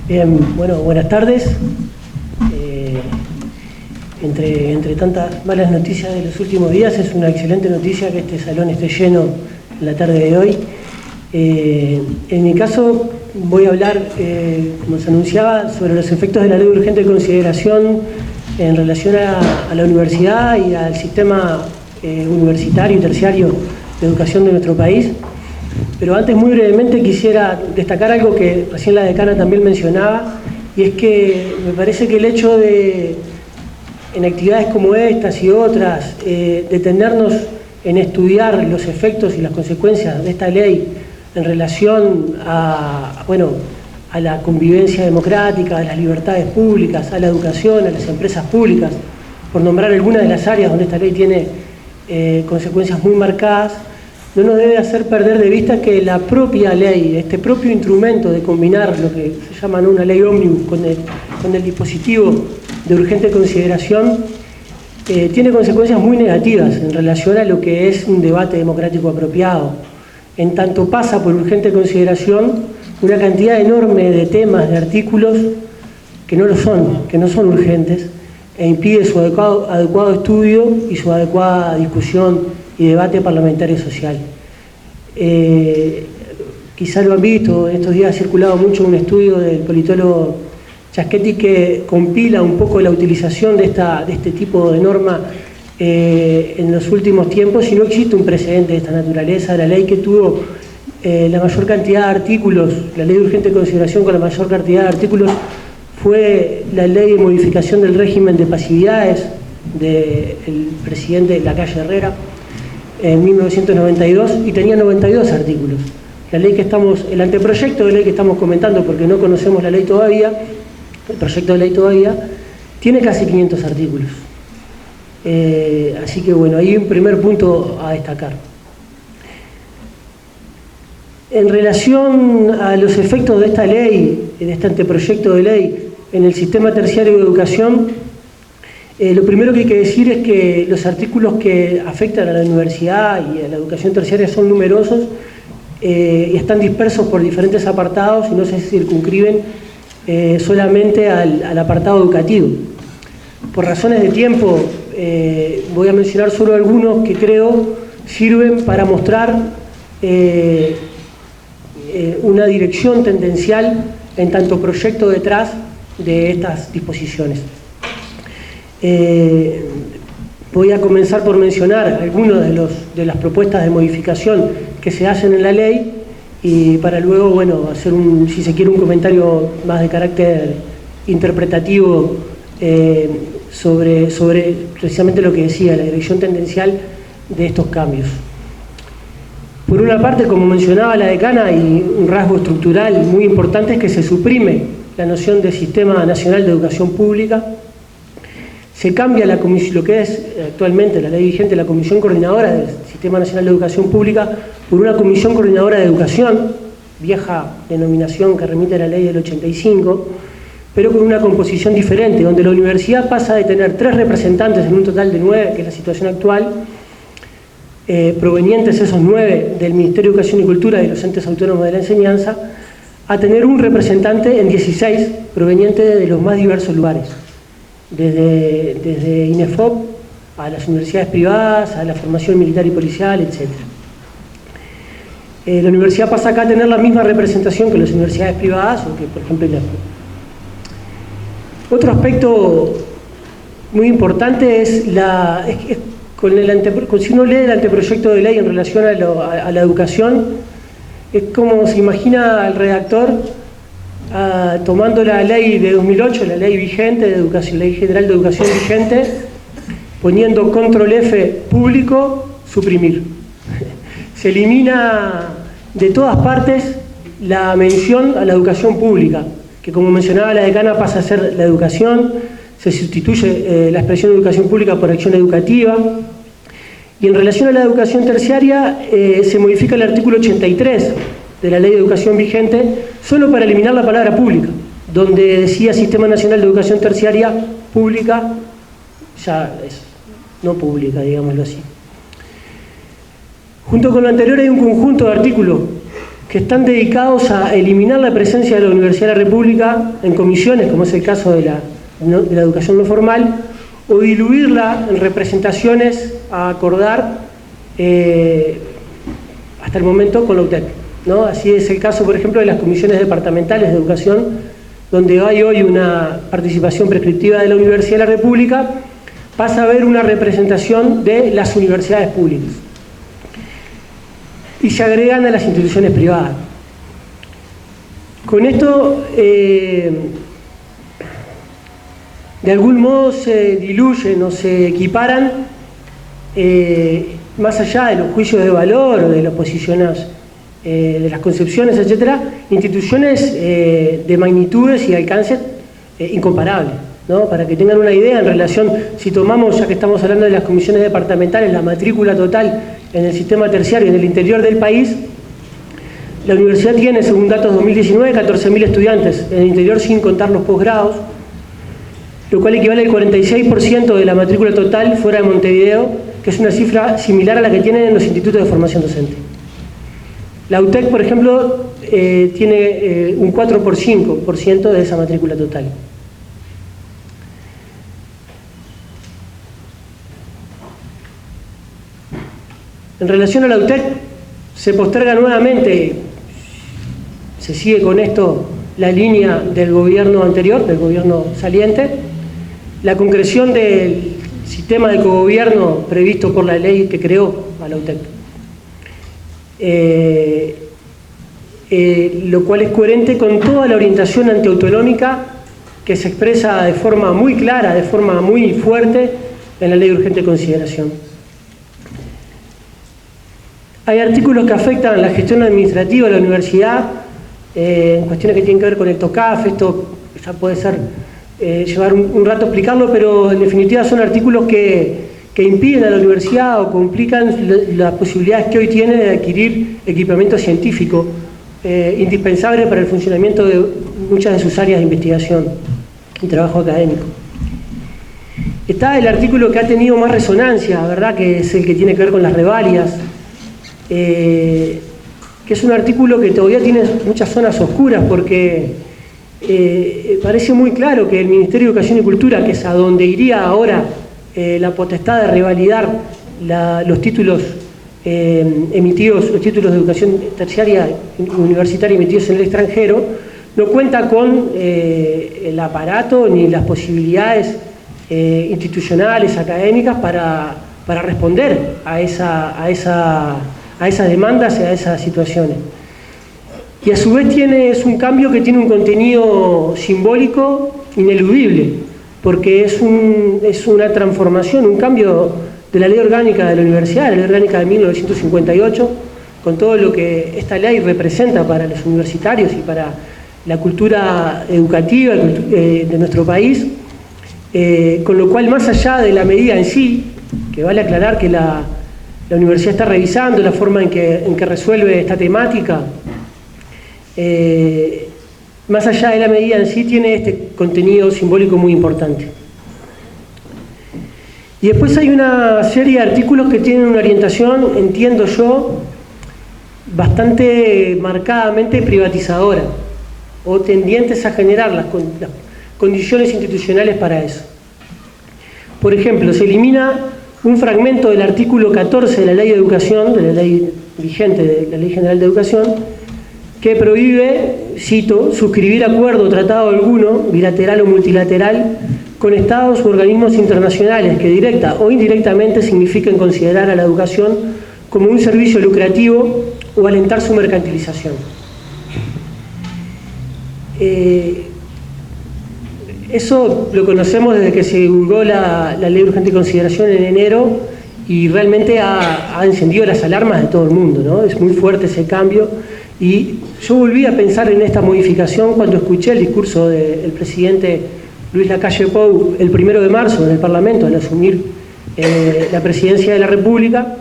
Bien, bueno, buenas tardes. Entre tantas malas noticias de los últimos días, es una excelente noticia que este salón esté lleno en la tarde de hoy. En mi caso voy a hablar, como se anunciaba, sobre los efectos de la ley de urgente consideración en relación a la universidad y al sistema universitario y terciario de educación de nuestro país. Pero antes, muy brevemente, quisiera destacar algo que recién la decana también mencionaba, y es que me parece que el hecho de, en actividades como estas y otras, detenernos en estudiar los efectos y las consecuencias de esta ley en relación a la convivencia democrática, a las libertades públicas, a la educación, a las empresas públicas, por nombrar algunas de las áreas donde esta ley tiene consecuencias muy marcadas, no nos debe hacer perder de vista que la propia ley, este propio instrumento de combinar lo que se llama una ley ómnibus con el dispositivo de urgente consideración, tiene consecuencias muy negativas en relación a lo que es un debate democrático apropiado. En tanto pasa por urgente consideración una cantidad enorme de temas, de artículos que no son urgentes, e impide su adecuado estudio y su adecuada discusión y debate parlamentario social. Quizá lo han visto, en estos días ha circulado mucho un estudio del politólogo Chaschetti que compila un poco la utilización de este tipo de norma en los últimos tiempos, y no existe un precedente de esta naturaleza. La ley que tuvo la mayor cantidad de artículos, la ley de urgente consideración con la mayor cantidad de artículos, fue la ley de modificación del régimen de pasividades del presidente Lacalle Herrera en 1992, y tenía 92 artículos. El anteproyecto de ley que estamos comentando, porque no conocemos la ley todavía, el proyecto de ley todavía, tiene casi 500 artículos. Así que bueno, hay un primer punto a destacar. En relación a los efectos de esta ley, de este anteproyecto de ley, en el sistema terciario de educación, lo primero que hay que decir es que los artículos que afectan a la universidad y a la educación terciaria son numerosos y están dispersos por diferentes apartados y no se circunscriben solamente al apartado educativo. Por razones de tiempo voy a mencionar solo algunos que creo sirven para mostrar una dirección tendencial en tanto proyecto detrás de estas disposiciones. Voy a comenzar por mencionar algunas de las propuestas de modificación que se hacen en la ley, y para luego, hacer si se quiere, un comentario más de carácter interpretativo sobre precisamente lo que decía, la dirección tendencial de estos cambios. Por una parte, como mencionaba la decana, y un rasgo estructural muy importante es que se suprime la noción de Sistema Nacional de Educación Pública. Se cambia lo que es actualmente la ley vigente, la Comisión Coordinadora del Sistema Nacional de Educación Pública, por una Comisión Coordinadora de Educación, vieja denominación que remite a la ley del 85, pero con una composición diferente, donde la universidad pasa de tener 3 representantes en un total de 9, que es la situación actual, provenientes esos 9 del Ministerio de Educación y Cultura y los entes autónomos de la enseñanza, a tener un representante en 16, proveniente de los más diversos lugares. Desde INEFOP a las universidades privadas, a la formación militar y policial, etc. La universidad pasa acá a tener la misma representación que las universidades privadas, o que, por ejemplo, INEFOP. Otro aspecto muy importante es si uno lee el anteproyecto de ley en relación a la educación, es como se imagina al redactor tomando la ley de 2008, la ley vigente de educación, ley general de educación vigente, poniendo control F, público, suprimir. Se elimina de todas partes la mención a la educación pública, que, como mencionaba la decana, pasa a ser la educación. Se sustituye la expresión de educación pública por acción educativa. Y en relación a la educación terciaria, se modifica el artículo 83 de la Ley de Educación vigente, solo para eliminar la palabra pública, donde decía Sistema Nacional de Educación Terciaria Pública, ya es no pública, digámoslo así. Junto con lo anterior hay un conjunto de artículos que están dedicados a eliminar la presencia de la Universidad de la República en comisiones, como es el caso de la educación no formal, o diluirla en representaciones a acordar hasta el momento con la UTEC, ¿no? Así es el caso, por ejemplo, de las comisiones departamentales de educación, donde hay hoy una participación prescriptiva de la Universidad de la República, pasa a haber una representación de las universidades públicas. Y se agregan a las instituciones privadas. Con esto, de algún modo se diluyen o se equiparan, más allá de los juicios de valor o de las posiciones, de las concepciones, etcétera, instituciones de magnitudes y alcances incomparables, ¿no? Para que tengan una idea en relación, si tomamos, ya que estamos hablando de las comisiones departamentales, la matrícula total en el sistema terciario en el interior del país, la universidad tiene, según datos 2019, 14.000 estudiantes en el interior sin contar los posgrados, lo cual equivale al 46% de la matrícula total fuera de Montevideo, que es una cifra similar a la que tienen los institutos de formación docente. La UTEC, por ejemplo, tiene un 4 por 5% de esa matrícula total. En relación a la UTEC, se posterga nuevamente, se sigue con esto la línea del gobierno anterior, del gobierno saliente, la concreción del sistema de cogobierno previsto por la ley que creó a la UTEC. Lo cual es coherente con toda la orientación antiautonómica que se expresa de forma muy clara, de forma muy fuerte en la ley de urgente consideración. Hay artículos que afectan la gestión administrativa de la universidad, en cuestiones que tienen que ver con el TOCAF. Esto ya puede ser llevar un rato explicarlo, pero en definitiva son artículos que impiden a la universidad o complican las posibilidades que hoy tiene de adquirir equipamiento científico indispensable para el funcionamiento de muchas de sus áreas de investigación y trabajo académico. Está el artículo que ha tenido más resonancia, ¿verdad?, que es el que tiene que ver con las reválidas, que es un artículo que todavía tiene muchas zonas oscuras, porque parece muy claro que el Ministerio de Educación y Cultura, que es a donde iría ahora la potestad de revalidar los títulos emitidos, los títulos de educación terciaria universitaria emitidos en el extranjero, no cuenta con el aparato ni las posibilidades institucionales, académicas para responder a esas demandas y a esas situaciones. Y a su vez es un cambio que tiene un contenido simbólico ineludible, porque es una transformación, un cambio de la ley orgánica de la universidad, la ley orgánica de 1958, con todo lo que esta ley representa para los universitarios y para la cultura educativa de nuestro país, con lo cual, más allá de la medida en sí, que vale aclarar que la universidad está revisando la forma en que resuelve esta temática, más allá de la medida en sí, tiene este contenido simbólico muy importante. Y después hay una serie de artículos que tienen una orientación, entiendo yo, bastante marcadamente privatizadora, o tendientes a generar las condiciones institucionales para eso. Por ejemplo, se elimina un fragmento del artículo 14 de la Ley de Educación, de la ley vigente de la Ley General de Educación, que prohíbe, cito, suscribir acuerdo o tratado alguno, bilateral o multilateral, con estados u organismos internacionales que directa o indirectamente signifiquen considerar a la educación como un servicio lucrativo o alentar su mercantilización. Eso lo conocemos desde que se divulgó la ley de urgente consideración en enero, y realmente ha encendido las alarmas de todo el mundo, ¿no? Es muy fuerte ese cambio, y yo volví a pensar en esta modificación cuando escuché el discurso del presidente Luis Lacalle Pou el 1 de marzo en el Parlamento, al asumir la presidencia de la República,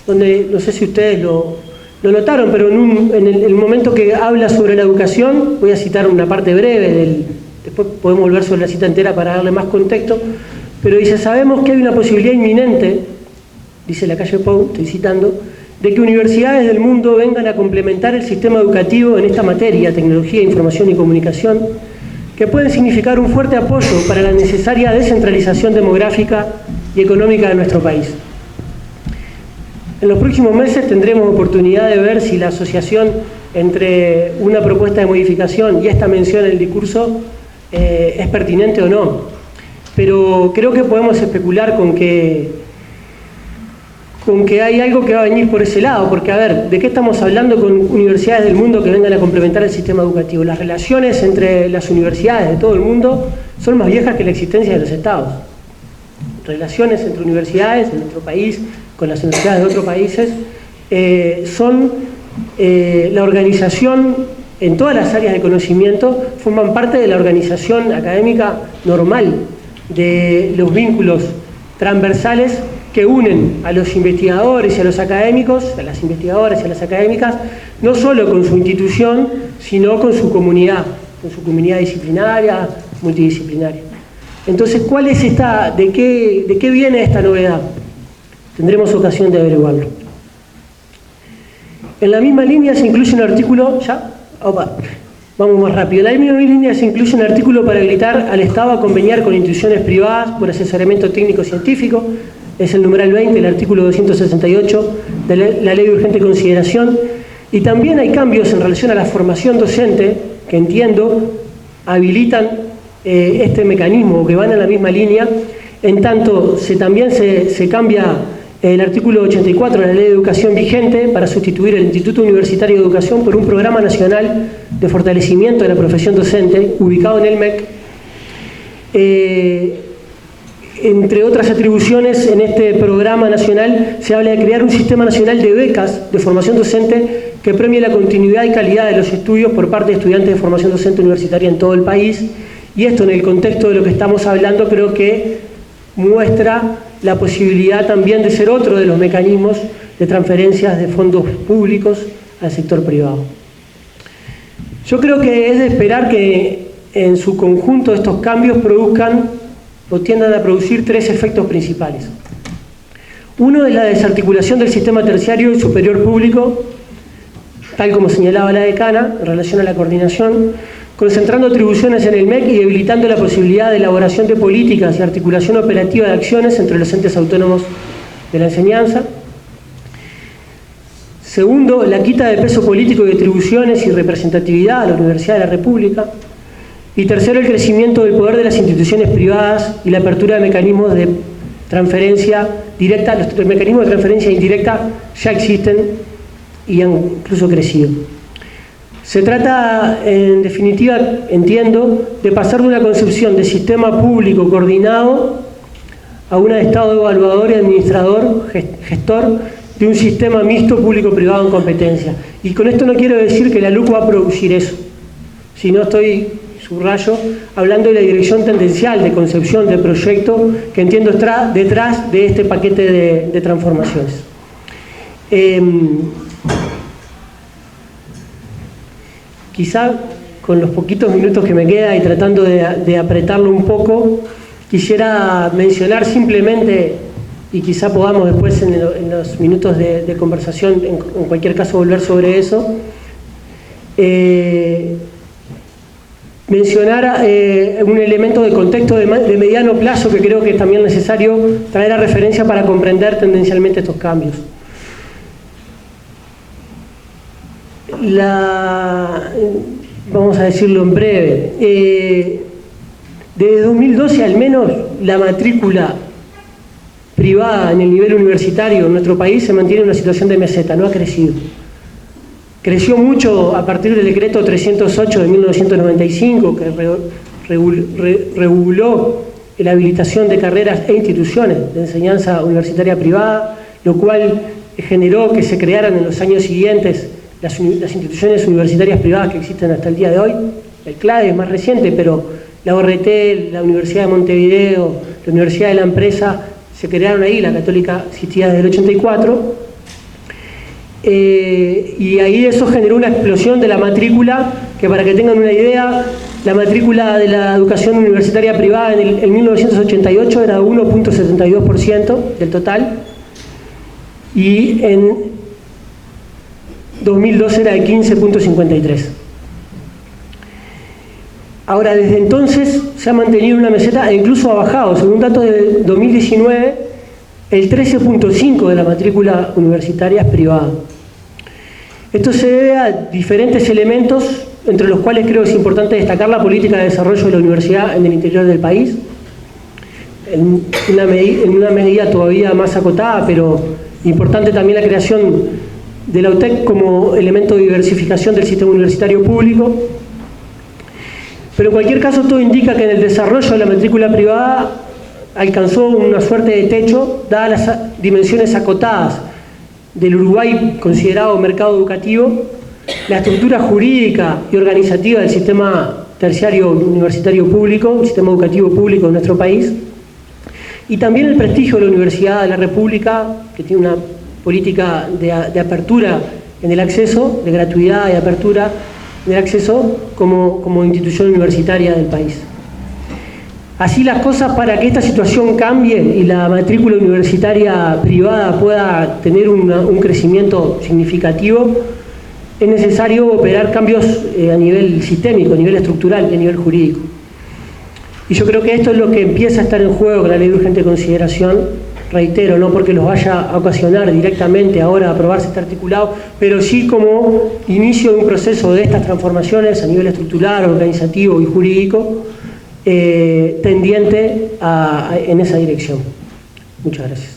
donde, no sé si ustedes lo notaron, pero en el momento que habla sobre la educación, voy a citar una parte breve después podemos volver sobre la cita entera para darle más contexto, pero dice: sabemos que hay una posibilidad inminente, dice Lacalle Pou, estoy citando, de que universidades del mundo vengan a complementar el sistema educativo en esta materia, tecnología, información y comunicación, que pueden significar un fuerte apoyo para la necesaria descentralización demográfica y económica de nuestro país. En los próximos meses tendremos oportunidad de ver si la asociación entre una propuesta de modificación y esta mención en el discurso es pertinente o no. Pero creo que podemos especular con que hay algo que va a venir por ese lado, porque a ver, ¿de qué estamos hablando con universidades del mundo que vengan a complementar el sistema educativo? Las relaciones entre las universidades de todo el mundo son más viejas que la existencia de los estados. Relaciones entre universidades de nuestro país con las universidades de otros países son la organización en todas las áreas de conocimiento, forman parte de la organización académica normal de los vínculos transversales que unen a los investigadores y a los académicos, a las investigadoras y a las académicas, no solo con su institución, sino con su comunidad disciplinaria, multidisciplinaria. Entonces, ¿cuál es de qué viene esta novedad? Tendremos ocasión de averiguarlo. En la misma línea se incluye un artículo, vamos más rápido. En la misma línea se incluye un artículo para habilitar al Estado a conveniar con instituciones privadas por asesoramiento técnico-científico. Es el numeral 20, el artículo 268 de la Ley de Urgente Consideración. Y también hay cambios en relación a la formación docente, que entiendo habilitan este mecanismo, que van en la misma línea, en tanto también se cambia el artículo 84 de la Ley de Educación vigente para sustituir el Instituto Universitario de Educación por un programa nacional de fortalecimiento de la profesión docente, ubicado en el MEC. Entre otras atribuciones, en este programa nacional se habla de crear un sistema nacional de becas de formación docente que premie la continuidad y calidad de los estudios por parte de estudiantes de formación docente universitaria en todo el país. Y esto, en el contexto de lo que estamos hablando, creo que muestra la posibilidad también de ser otro de los mecanismos de transferencias de fondos públicos al sector privado. Yo creo que es de esperar que en su conjunto estos cambios produzcan o tiendan a producir tres efectos principales. Uno es la desarticulación del sistema terciario y superior público, tal como señalaba la decana, en relación a la coordinación, concentrando atribuciones en el MEC y debilitando la posibilidad de elaboración de políticas y articulación operativa de acciones entre los entes autónomos de la enseñanza. Segundo, la quita de peso político y de atribuciones y representatividad a la Universidad de la República. Y tercero, el crecimiento del poder de las instituciones privadas y la apertura de mecanismos de transferencia directa. Los mecanismos de transferencia indirecta ya existen y han incluso crecido. Se trata, en definitiva, entiendo, de pasar de una concepción de sistema público coordinado a una de Estado evaluador y administrador, gestor, de un sistema mixto público-privado en competencia. Y con esto no quiero decir que la LUC va a producir eso, sino estoy, subrayo, hablando de la dirección tendencial de concepción de proyecto que entiendo está detrás de este paquete de transformaciones. Quizá con los poquitos minutos que me queda y tratando de apretarlo un poco, quisiera mencionar simplemente, y quizá podamos después en los minutos de conversación, en cualquier caso volver sobre eso, mencionar un elemento de contexto de mediano plazo que creo que es también necesario traer a referencia para comprender tendencialmente estos cambios. Vamos a decirlo en breve, desde 2012 al menos la matrícula privada en el nivel universitario en nuestro país se mantiene en una situación de meseta, no ha crecido. Creció mucho a partir del decreto 308 de 1995 que reguló la habilitación de carreras e instituciones de enseñanza universitaria privada, lo cual generó que se crearan en los años siguientes las instituciones universitarias privadas que existen hasta el día de hoy. El CLADE es más reciente, pero la ORT, la Universidad de Montevideo, la Universidad de la Empresa, se crearon ahí, la Católica existía desde el 84, y ahí eso generó una explosión de la matrícula, que para que tengan una idea, la matrícula de la educación universitaria privada en 1988 era 1.72% del total, y en 2012 era de 15.53. Ahora, desde entonces se ha mantenido una meseta e incluso ha bajado. Según datos de 2019, el 13.5% de la matrícula universitaria es privada. Esto se debe a diferentes elementos, entre los cuales creo que es importante destacar la política de desarrollo de la universidad en el interior del país, en una medida todavía más acotada, pero importante también la creación de la UTEC como elemento de diversificación del sistema universitario público. Pero en cualquier caso todo indica que en el desarrollo de la matrícula privada alcanzó una suerte de techo, dadas las dimensiones acotadas del Uruguay considerado mercado educativo, la estructura jurídica y organizativa del sistema terciario universitario público, el sistema educativo público de nuestro país, y también el prestigio de la Universidad de la República, que tiene una política de apertura en el acceso, de gratuidad y apertura en el acceso como institución universitaria del país. Así las cosas, para que esta situación cambie y la matrícula universitaria privada pueda tener un crecimiento significativo, es necesario operar cambios a nivel sistémico, a nivel estructural y a nivel jurídico. Y yo creo que esto es lo que empieza a estar en juego con la ley de urgente consideración. Reitero, no porque los vaya a ocasionar directamente ahora a aprobarse este articulado, pero sí como inicio de un proceso de estas transformaciones a nivel estructural, organizativo y jurídico, tendiente en esa dirección. Muchas gracias.